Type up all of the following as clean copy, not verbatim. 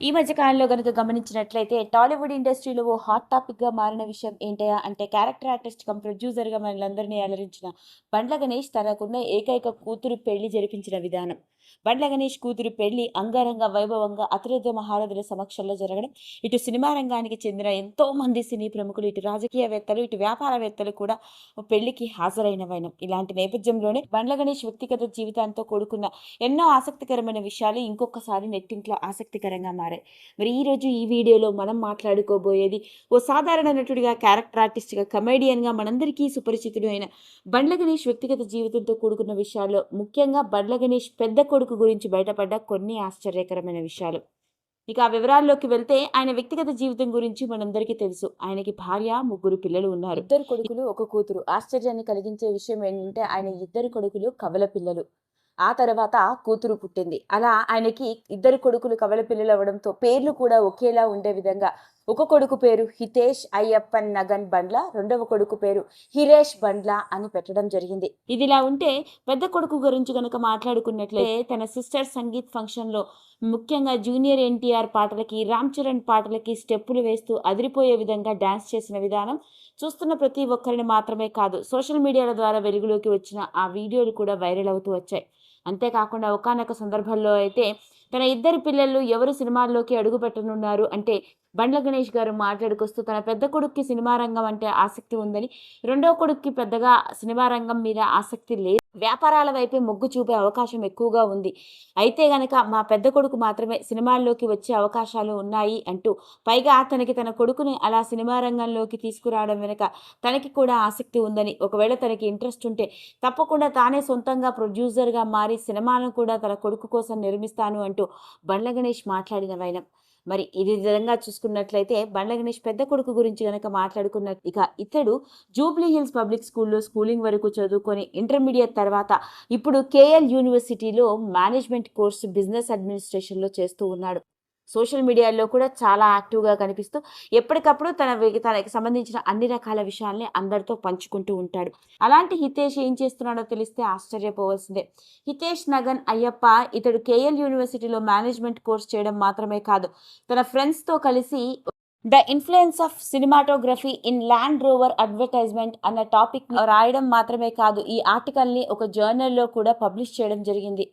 ఈ మధ్య కాలంలో గనుక గమనించినట్లయితే టాలీవుడ్ ఇండస్ట్రీలో ఓ హాట్ టాపిక్‌గా మారిన విషయం ఏంటయ్యా అంటే క్యారెక్టర్ ఆర్టిస్ట్ కమ్ ప్రొడ్యూసర్‌గా మనలందరినీ అలరించిన బండ్ల గణేష్ తనకున్న ఏకైక కూతురు పెళ్లి జరిపించిన విధానం. బండ్ల గణేష్ కూతురు పెళ్లి అంగరంగ వైభవంగా అతిరథ మహారథుల సమక్షంలో జరగడం, ఇటు సినిమా రంగానికి చెందిన ఎంతో మంది సినీ ప్రముఖులు, ఇటు రాజకీయవేత్తలు, ఇటు వ్యాపారవేత్తలు కూడా పెళ్లికి హాజరైన వైనం. ఇలాంటి నేపథ్యంలోనే బండ్ల గణేష్ వ్యక్తిగత జీవితాంతో కూడుకున్న ఎన్నో ఆసక్తికరమైన విషయాలు ఇంకొకసారి నెట్టింట్లో ఆసక్తికరంగా మారాయి. మరి ఈరోజు ఈ వీడియోలో మనం మాట్లాడుకోబోయేది ఓ సాధారణ నటుడిగా, క్యారెక్టర్ ఆర్టిస్ట్గా, కమెడియన్గా మనందరికీ సుపరిచితుడు అయిన బండ్ల గణేష్ వ్యక్తిగత జీవితంతో కూడుకున్న విషయాల్లో ముఖ్యంగా బండ్ల గణేష్ పెద్ద కొడుకు గురించి బయటపడ్డ కొన్ని ఆశ్చర్యకరమైన విషయాలు. ఇక ఆ వివరాల్లోకి వెళ్తే ఆయన వ్యక్తిగత జీవితం గురించి మనందరికీ తెలుసు. ఆయనకి భార్య, ముగ్గురు పిల్లలు ఉన్నారు. ఇద్దరు కొడుకులు, ఒక కూతురు. ఆశ్చర్యాన్ని కలిగించే విషయం ఏంటంటే ఆయన ఇద్దరు కొడుకులు కవల పిల్లలు. ఆ తర్వాత కూతురు పుట్టింది. అలా ఆయనకి ఇద్దరు కొడుకులు కవల పిల్లలు అవ్వడంతో పేర్లు కూడా ఒకేలా ఉండే విధంగా ఒక కొడుకు పేరు హితేష్ అయ్యప్పన్ నగన్ బండ్ల, రెండవ కొడుకు పేరు హిరేష్ బండ్ల అని పెట్టడం జరిగింది. ఇదిలా ఉంటే పెద్ద కొడుకు గురించి కనుక మాట్లాడుకున్నట్లయితే తన సిస్టర్ సంగీత్ ఫంక్షన్లో ముఖ్యంగా జూనియర్ ఎన్టీఆర్ పాటలకి, రామ్ చరణ్ పాటలకి స్టెప్పులు వేస్తూ అదిరిపోయే విధంగా డాన్స్ చేసిన విధానం చూస్తున్న ప్రతి ఒక్కరిని మాత్రమే కాదు, సోషల్ మీడియాల ద్వారా వెలుగులోకి వచ్చిన ఆ వీడియోలు కూడా వైరల్ అవుతూ వచ్చాయి. అంతేకాకుండా ఒకానొక సందర్భంలో అయితే తన ఇద్దరు పిల్లలు ఎవరు సినిమాల్లోకి అడుగు పెట్టనున్నారు అంటే బండ్ల గణేష్ గారు మాట్లాడుకొస్తూ తన పెద్ద కొడుక్కి సినిమా రంగం అంటే ఆసక్తి ఉందని, రెండో కొడుక్కి పెద్దగా సినిమా రంగం మీద ఆసక్తి లేదు, వ్యాపారాల వైపే మొగ్గు చూపే అవకాశం ఎక్కువగా ఉంది, అయితే గనక మా పెద్ద కొడుకు మాత్రమే సినిమాల్లోకి వచ్చే అవకాశాలు ఉన్నాయి అంటూ, పైగా తన కొడుకుని అలా సినిమా రంగంలోకి తీసుకురావడం వెనుక తనకి కూడా ఆసక్తి ఉందని, ఒకవేళ తనకి ఇంట్రెస్ట్ ఉంటే తప్పకుండా తానే సొంతంగా ప్రొడ్యూసర్గా మారి సినిమాను కూడా తన కొడుకు కోసం నిర్మిస్తాను అంటూ బండ్ల గణేష్ మాట్లాడిన వైనం. మరి ఇది విధంగా చూసుకున్నట్లయితే బండ్ల గణేష్ పెద్ద కొడుకు గురించి గనక మాట్లాడుకున్నట్టు, ఇక ఇతడు జూబ్లీ హిల్స్ పబ్లిక్ స్కూల్లో స్కూలింగ్ వరకు చదువుకొని ఇంటర్మీడియట్ తర్వాత ఇప్పుడు కేఎల్ యూనివర్సిటీలో మేనేజ్మెంట్ కోర్సు బిజినెస్ అడ్మినిస్ట్రేషన్లో చేస్తూ ఉన్నాడు. సోషల్ మీడియాలో కూడా చాలా యాక్టివ్గా కనిపిస్తూ ఎప్పటికప్పుడు తనకి సంబంధించిన అన్ని రకాల విషయాల్ని అందరితో పంచుకుంటూ ఉంటాడు. అలాంటి హితేష్ ఏం చేస్తున్నాడో తెలిస్తే ఆశ్చర్యపోవాల్సిందే. హితేష్ నగన్ అయ్యప్ప ఇతడు కేఎల్ యూనివర్సిటీలో మేనేజ్మెంట్ కోర్స్ చేయడం మాత్రమే కాదు, తన ఫ్రెండ్స్తో కలిసి the influence of cinematography in land rover advertisement అన్న టాపిక్ రాయడం మాత్రమే కాదు, ఈ ఆర్టికల్ని ఒక జర్నల్లో కూడా పబ్లిష్ చేయడం జరిగింది.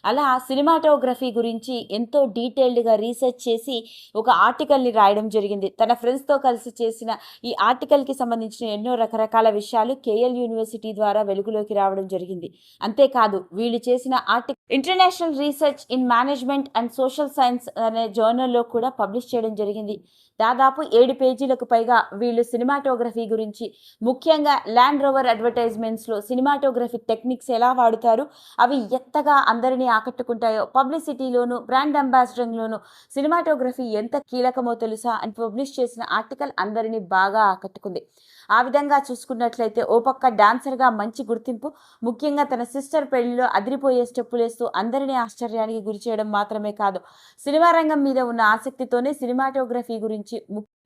అలా సినిమాటోగ్రఫీ గురించి ఎంతో డీటెయిల్డ్గా రీసెర్చ్ చేసి ఒక ఆర్టికల్ని రాయడం జరిగింది. తన ఫ్రెండ్స్తో కలిసి చేసిన ఈ ఆర్టికల్కి సంబంధించిన ఎన్నో రకరకాల విషయాలు కేఎల్ యూనివర్సిటీ ద్వారా వెలుగులోకి రావడం జరిగింది. అంతేకాదు వీళ్ళు చేసిన article international research in management and social science అనే జర్నల్లో కూడా పబ్లిష్ చేయడం జరిగింది. దాదాపు 7 పేజీలకు పైగా వీళ్ళు సినిమాటోగ్రఫీ గురించి, ముఖ్యంగా ల్యాండ్ రోవర్ అడ్వర్టైజ్మెంట్స్లో సినిమాటోగ్రఫిక్ టెక్నిక్స్ ఎలా వాడుతారు, అవి ఎంతగా అందరినీ ఆకట్టుకుంటాయో, పబ్లిసిటీలోను బ్రాండ్ అంబాసిడర్లోను సినిమాటోగ్రఫీ ఎంత కీలకమో తెలుసా అని పబ్లిష్ చేసిన ఆర్టికల్ అందరినీ బాగా ఆకట్టుకుంది. ఆ విధంగా చూసుకున్నట్లయితే ఓ పక్క డాన్సర్గా మంచి గుర్తింపు, ముఖ్యంగా తన సిస్టర్ పెళ్లిలో అదిరిపోయే స్టెప్పులేస్తూ అందరినీ ఆశ్చర్యానికి గురి చేయడం మాత్రమే కాదు, సినిమా రంగం మీద ఉన్న ఆసక్తితోనే సినిమాటోగ్రఫీ గురించి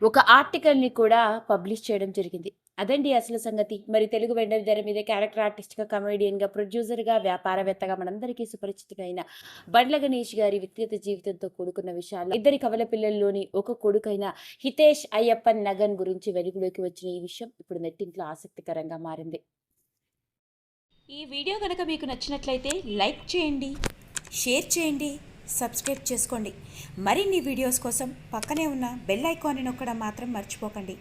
ఒక ఆర్టికల్ని కూడా పబ్లిష్ చేయడం జరిగింది. అదండి అసలు సంగతి. మరి తెలుగు వెండి తెర మీద క్యారెక్టర్ ఆర్టిస్ట్గా, కమెడియన్గా, ప్రొడ్యూసర్గా, వ్యాపారవేత్తగా మనందరికీ సుపరిచితుడైన బండ్ల గణేష్ గారి వ్యక్తిగత జీవితంతో కూడుకున్న విషయాలు, ఇద్దరి కవల పిల్లల్లోని ఒక కొడుకైన హితేష్ అయ్యప్పన్ నగన్ గురించి వెలుగులోకి వచ్చిన ఈ విషయం ఇప్పుడు నెట్టింట్లో ఆసక్తికరంగా మారింది. ఈ వీడియో కనుక మీకు నచ్చినట్లయితే లైక్ చేయండి, షేర్ చేయండి, సబ్స్క్రైబ్ చేసుకోండి. మరిన్ని వీడియోస్ కోసం పక్కనే ఉన్న బెల్ ఐకాన్ని నొక్కడం మాత్రం మర్చిపోకండి.